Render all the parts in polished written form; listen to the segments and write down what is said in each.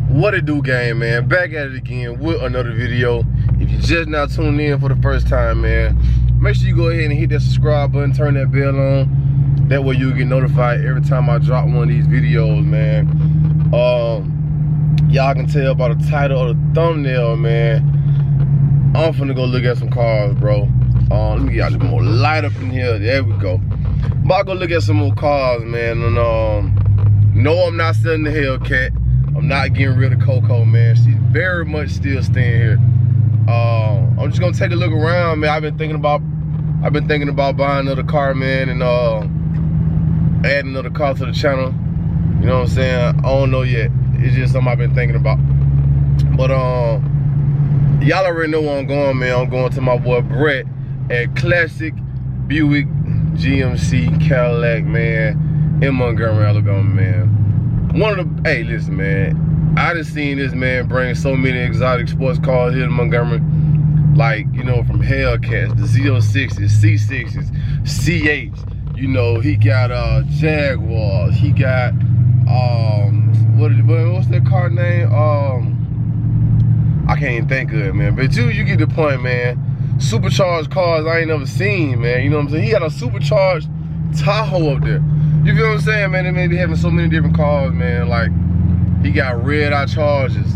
What it do, gang, man? Back at it again with another video. If you're just now tuning in for the first time, man, make sure you go ahead and hit that subscribe button, turn that bell on. That way you'll get notified every time I drop one of these videos, man. Y'all can tell by the title or the thumbnail, man, I'm finna go look at some cars, bro. Let me get y'all more light up in here. There we go. I'm about to go look at some more cars, man. And no, I'm not selling the Hellcat. I'm not getting rid of Coco, man. She's very much still staying here. I'm just gonna take a look around, man. I've been thinking about buying another car, man, and adding another car to the channel. You know what I'm saying? I don't know yet. It's just something I've been thinking about. But y'all already know where I'm going, man. I'm going to my boy Brett at Classic Buick GMC Cadillac, man, in Montgomery, Alabama, man. Hey, listen, man, I done seen this man bring so many exotic sports cars here to Montgomery, like, you know, from Hellcats, the Z06s, C6s, C8s, you know, he got Jaguars, he got what's that car name? I can't even think of it, man, but you get the point, man. Supercharged cars I ain't never seen, man, you know what I'm saying? He got a supercharged Tahoe up there. You feel what I'm saying, man? They may be having so many different cars, man. Like, he got red-eye Chargers.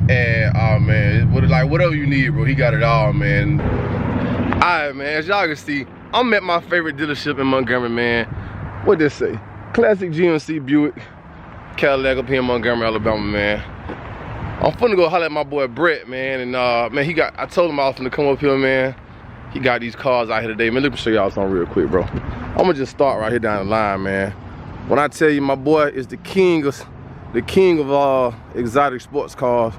And, oh, man, whatever you need, bro, he got it all, man. All right, man, as y'all can see, I'm at my favorite dealership in Montgomery, man. What'd this say? Classic GMC Buick Cadillac up here in Montgomery, Alabama, man. I'm finna go holler at my boy Brett, man. And, man, I told him I was finna come up here, man. He got these cars out here today, man. Let me show y'all something real quick, bro. I'm gonna just start right here down the line, man. When I tell you my boy is the king of all exotic sports cars,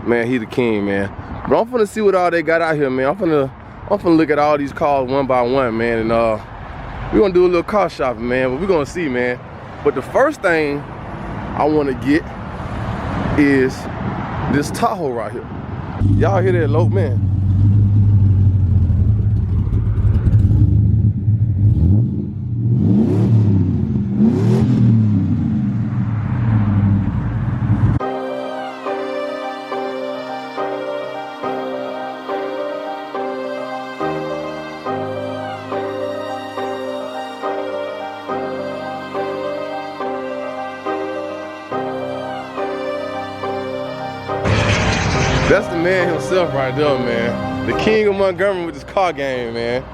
man, he the king, man. But I'm finna see what all they got out here, man. I'm finna look at all these cars one by one, man, and we're gonna do a little car shopping, man. But we're gonna see, man. But the first thing I wanna get is this Tahoe right here. Y'all hear that low, man? That's the man himself right there, man. The king of Montgomery with this car game, man.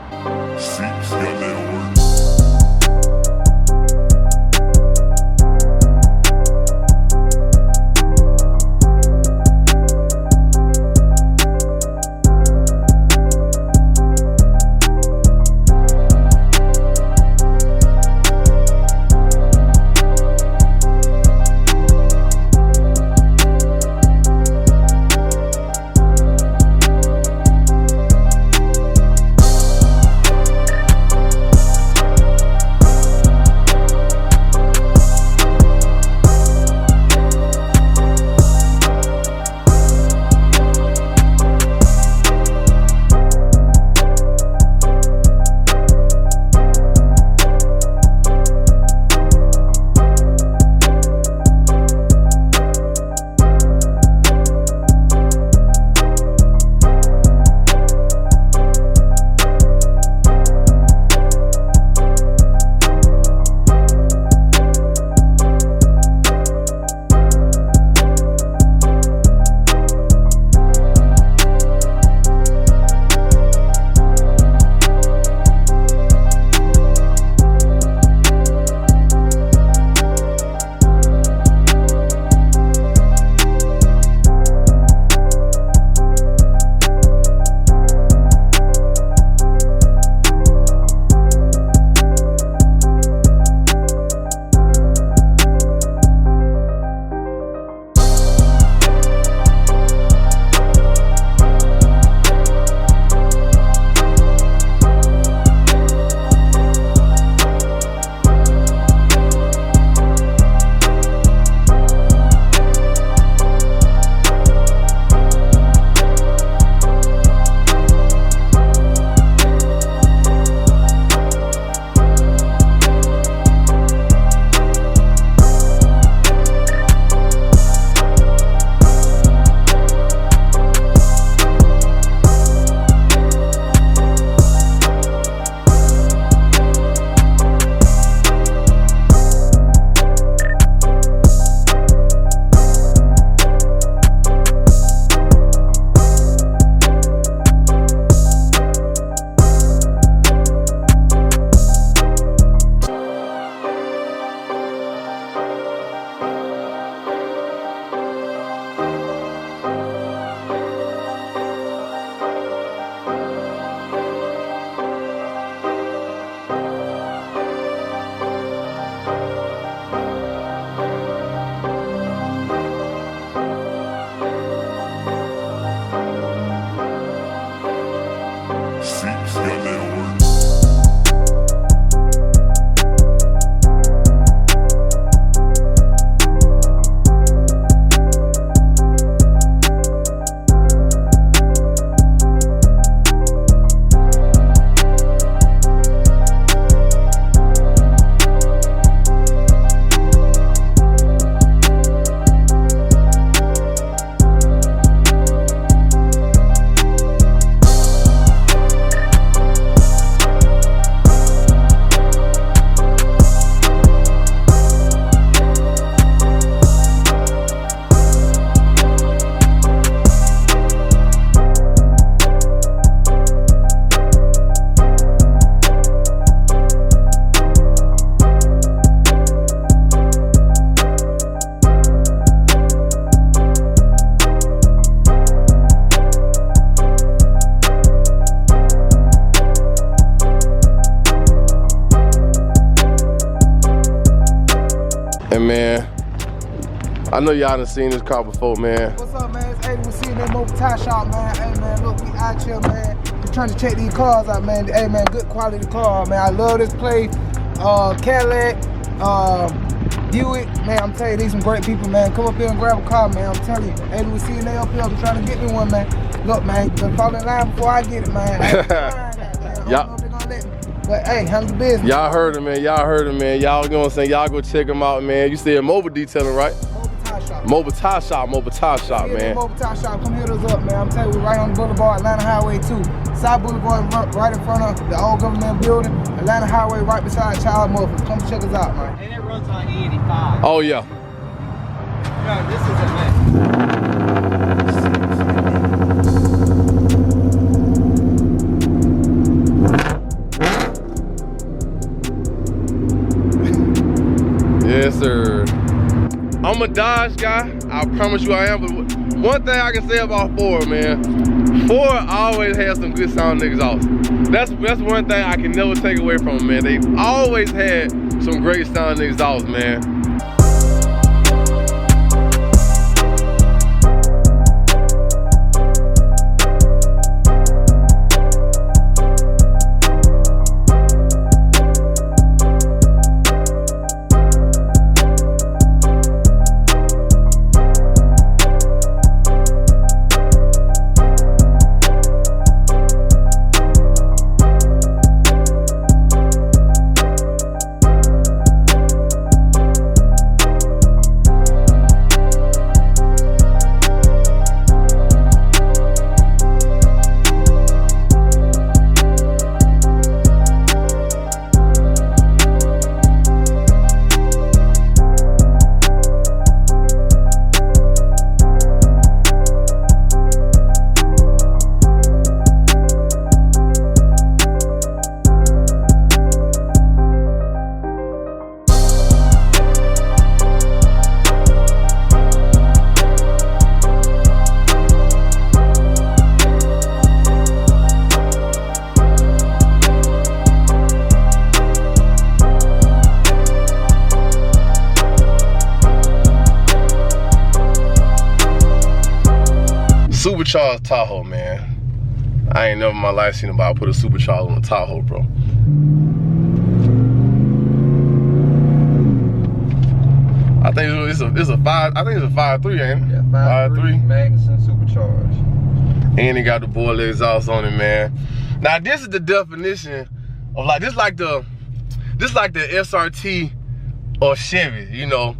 And man, I know y'all done seen this car before, man. What's up, man? It's Aiden. We're seeing that mobile tire shop, man. Hey, man, look, we out here, man. We're trying to check these cars out, man. Hey, man, good quality car, man. I love this place. Cadillac, Buick, man. I'm telling you, these some great people, man. Come up here and grab a car, man. I'm telling you. Aiden, we're seeing they up here. I'm trying to get me one, man. Look, man, you better fall in line before I get it, man. I don't know if they're gonna let me. But hey, handle the business. Y'all heard him, man. Y'all heard him, man. Y'all, you know what I'm saying? Y'all go check him out, man. You said mobile detailing, right? Mobile tire shop, mobile tire shop, man. Mobile tire shop, come hit us up, man. I'm telling you, we're right on the boulevard, Atlanta Highway 2. South Boulevard, right in front of the old government building. Atlanta Highway, right beside Child Motors. Come check us out, man. And it runs on E85. Oh, yeah. No, this is Atlanta. Yes, sir. I'm a Dodge guy. I promise you I am. But one thing I can say about Ford, man, Ford always has some good sound niggas off. That's one thing I can never take away from them, man. They always had some great sound niggas off, man. Supercharged Tahoe, man. I ain't never in my life seen nobody put a supercharger on a Tahoe, bro. I think it's a 5.3, ain't it? Yeah, 5.3 Magnuson supercharged. And it got the boiler exhaust on it, man. Now this is the definition of like this like the SRT or Chevy, you know.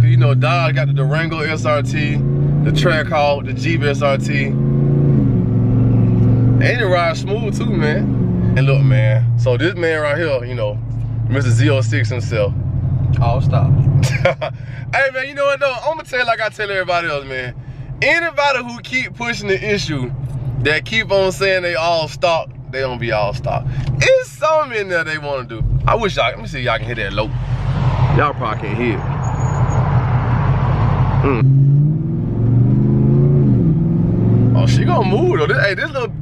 Cause you know Dodge got the Durango SRT, the Trackhawk, the Jeep SRT. And it rides smooth too, man. And look, man, so this man right here, you know, Mr. Z06 himself. All stop. Hey man, you know what though? I'm gonna tell you like I tell everybody else, man. Anybody who keep pushing the issue, that keep on saying they all stop, they don't be all stop. It's something in there they wanna do. I wish y'all, let me see if y'all can hear that low. Y'all probably can't hear it. Oh, she gonna move though. Hey, this little,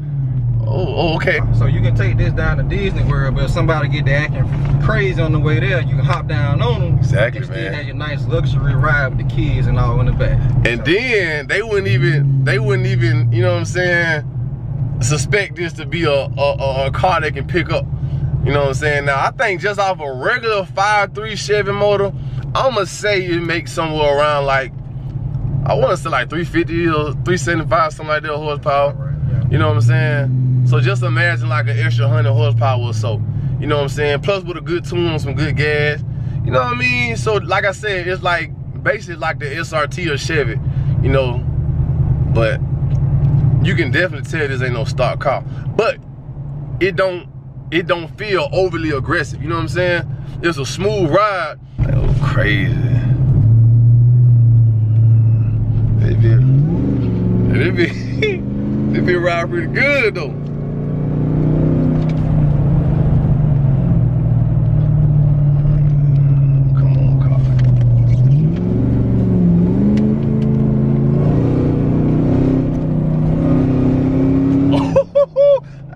oh, okay. So you can take this down to Disney World, but if somebody get to acting crazy on the way there, you can hop down on them. Exactly, you man. still have your nice luxury ride with the kids and all in the back. And so, then they wouldn't even, you know what I'm saying, suspect this to be a car they can pick up. You know what I'm saying? Now I think just off a regular 5.3 Chevy motor, I'ma say it makes somewhere around like, I wanna say like 350 or 375, something like that horsepower. Right, yeah. You know what I'm saying? So just imagine like an extra 100 horsepower or so. You know what I'm saying? Plus with a good tune, some good gas. You know what I mean? So like I said, it's like basically like the SRT or Chevy, you know, but you can definitely tell this ain't no stock car. But it don't feel overly aggressive, you know what I'm saying? It's a smooth ride. Oh, crazy. It be riding pretty good though. Come on, car.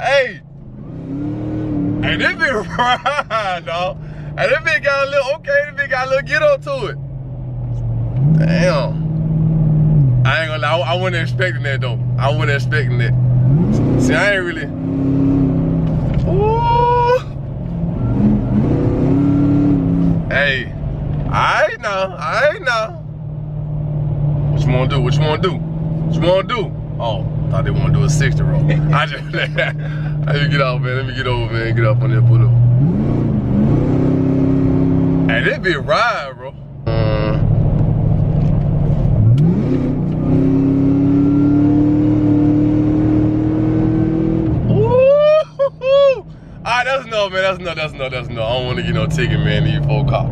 Hey, this been riding, dog. And this bit got a little, okay, this bit got Damn. I ain't gonna lie, I wasn't expecting that though. I wasn't expecting that. See, I ain't really. Ooh. Hey, I know. What you wanna do? What you wanna do? What you wanna do? Oh, thought they wanna do a 60 roll. I just let me get off, man. Let me get over, man. Get up on there, put up. Hey, that be a ride, bro. That's no, man. That's no. I don't want to get no ticket, man. These 4 cars.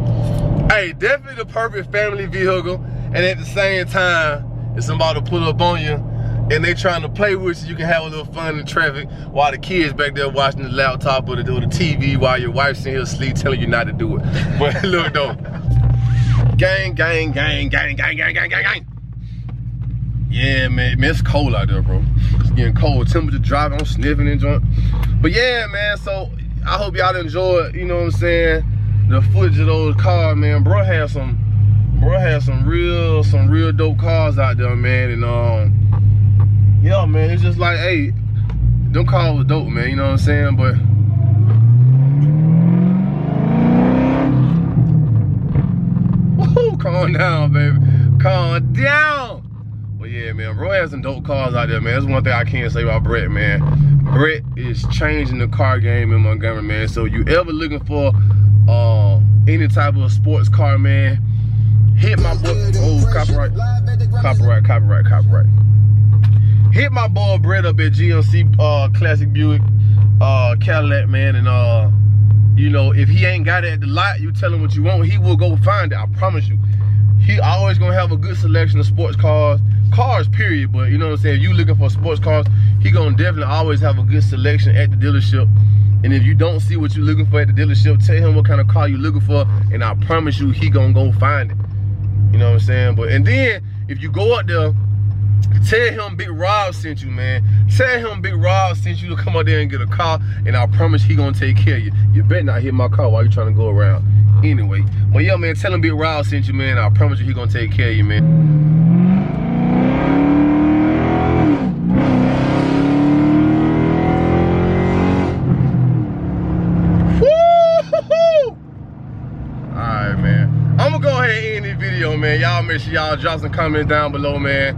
Hey, definitely the perfect family vehicle, and at the same time, if somebody pull up on you and they trying to play with you, you can have a little fun in traffic while the kids back there watching the laptop or the TV while your wife's sitting here asleep telling you not to do it. But look though, gang. Yeah, man, it's cold out there, bro. It's getting cold. Temperature dropping. I'm sniffing and junk. But yeah, man. So I hope y'all enjoyed. You know what I'm saying? The footage of those cars, man. Bro had some real dope cars out there, man. And yeah, man. It's just like, hey, them cars was dope, man. You know what I'm saying? But woohoo, calm down, baby. Calm down. But yeah, man, bro has some dope cars out there, man. That's one thing I can't say about Brett, man. Brett is changing the car game in Montgomery, man. So you ever looking for any type of sports car, man, hit my boy. Oh, copyright. Hit my boy Brett up at GMC Classic Buick Cadillac, man. And you know, if he ain't got it at the lot, you tell him what you want, he will go find it. I promise you. He always gonna have a good selection of sports cars period, but you know what I'm saying, if you looking for sports cars, he gonna definitely always have a good selection at the dealership. And if you don't see what you're looking for at the dealership, tell him what kind of car you're looking for, and I promise you he gonna go find it. You know what I'm saying? But and then if you go up there, tell him Big Rob sent you, man. Tell him Big Rob sent you to come out there and get a car, and I promise he gonna take care of you. You better not hit my car while you trying to go around. Anyway, but yeah, man, tell him Big Rob sent you, man. I promise you he gonna take care of you, man. Alright, man. I'm gonna go ahead and end this video, man. Y'all make sure y'all drop some comments down below, man.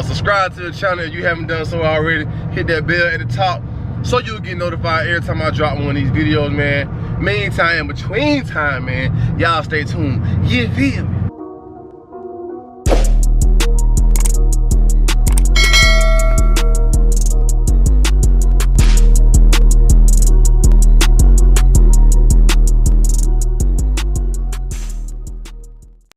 Subscribe to the channel if you haven't done so already. Hit that bell at the top so you'll get notified every time I drop one of these videos, man. Meantime, in between time, man, y'all stay tuned. You feel me?